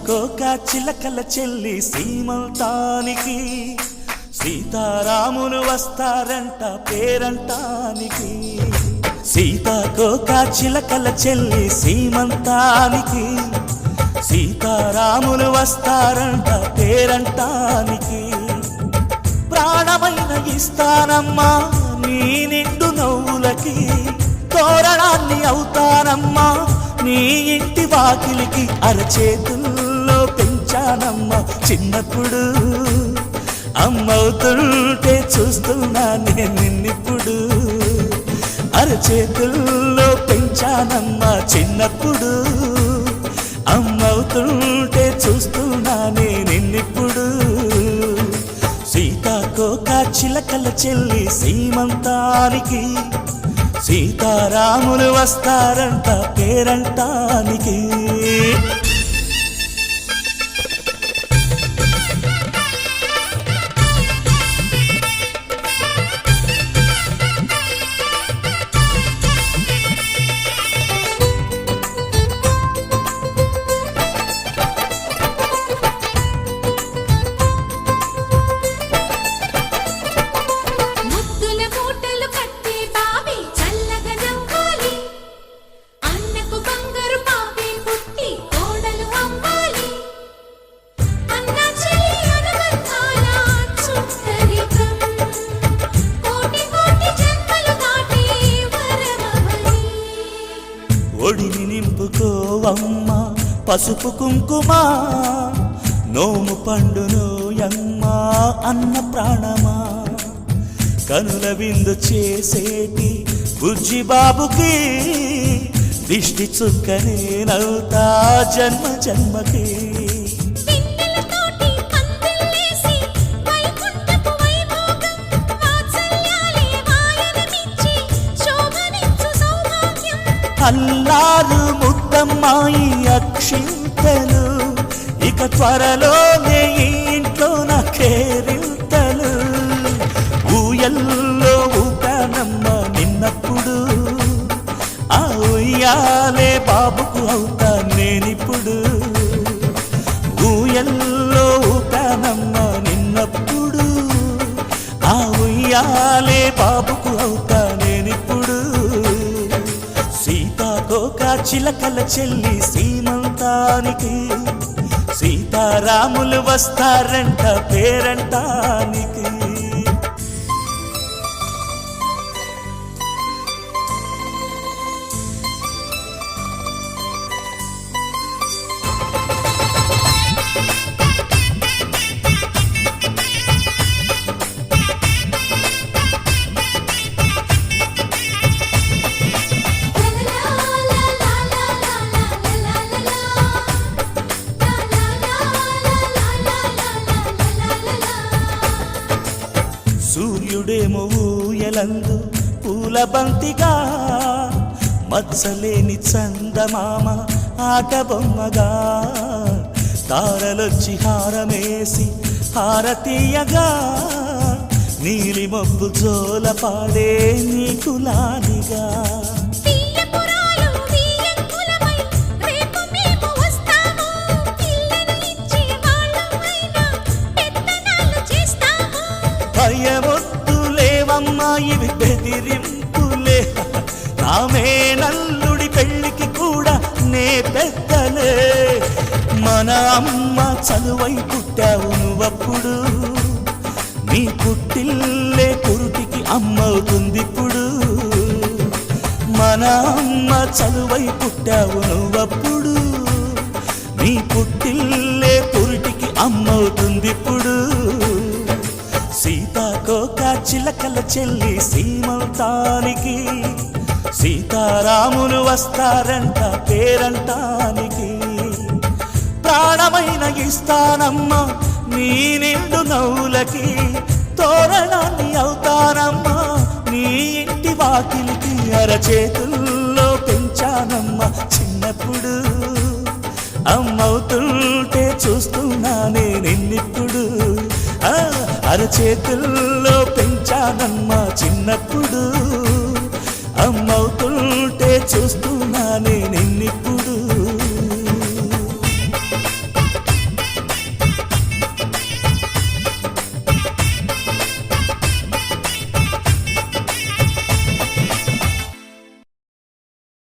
సీతాకోక చిలకల చెల్లి సీమంతానికి సీతారాములు వస్తారంట పేరంటానికి. సీతాకోక చిలకల చెల్లి సీమంతానికి సీతారాములు వస్తారంట పేరంటానికి. ప్రాణమైన ఇస్తానమ్మా నీ నిండు నవ్వులకి, తోరణాన్ని అవుతానమ్మా నీ ఇంటి వాకిలికి. అరచేతుల్లో పెంచానమ్మా చిన్నప్పుడు, అమ్మవుతుంటే చూస్తున్నా నేను నిన్నిప్పుడు. అరచేతుల్లో పెంచానమ్మా చిన్నప్పుడు, అమ్మవుతుంటే చూస్తున్నా నేను నిన్నిప్పుడు. సీతాకోక చిలకల చెల్లి సీమంతానికి సీతారాములు వస్తారంట పేరంటానికి. ఒడిని నింపుకోవమ్మ పసుపు కుంకుమ, నోము పండునోయమ్మ అన్న ప్రాణమా. కనుల విందు చేసేటి బుజ్జి బాబుకి దిష్టి చుక్కనేనవుతా జన్మ జన్మకి. అల్లారు ముద్దమ్మాయి అక్షింతలు, ఇక త్వరలోనే ఇంట్లో నా కేరింతలు. ఊయల్లో ఊపానమ్మ నిన్నప్పుడు, ఆ ఉయ్యాలే బాబుకు అవుతా నేనిప్పుడు. ఊయల్లో ఊపానమ్మ నిన్నప్పుడు, ఆ ఉయ్యాలే బాబుకు అవుతా నేనిప్పుడు. సీతాకోక చిలకల చెల్లి సీమంతానికి సీతారాములు వస్తారంట పేరంటానికి. సూర్యుడేమో ఊయలందు పూల బంతిగా, మత్సలేని చందమామ ఆట బొమ్మగా. తారలొచ్చి హారమేసి హారతీయగా, నీలి మబ్బు జోల పాడే నీకులానిగా. భయమొద్దులేవమ్మా ఇవి బెదిరింపులే, నామే నల్లుడి పెళ్ళికి కూడా నే పెద్దలే. మన అమ్మ చలువై పుట్టావు నువ్వప్పుడు, నీ పుట్టిల్లే పురుటికి అమ్మవుతుందిప్పుడు. మన అమ్మ చలువై పుట్టావు నువ్వప్పుడు, నీ పుట్టిల్లే పురుటికి అమ్మవుతుందిప్పుడు. సీతాకోక చిలకల చెల్లి సీమంతానికి సీతారాములు వస్తారంట పేరంటానికి. ప్రాణమైన ఇస్తానమ్మా నీ నిండు నవ్వులకి, తోరణాన్ని అవుతానమ్మా నీ ఇంటి వాకిలికి. అరచేతుల్లో పెంచానమ్మా చిన్నప్పుడు, అమ్మవుతుంటే చూస్తున్నా నేనిప్పుడు. అరచేతుల్లో పెంచానమ్మా చిన్నప్పుడు,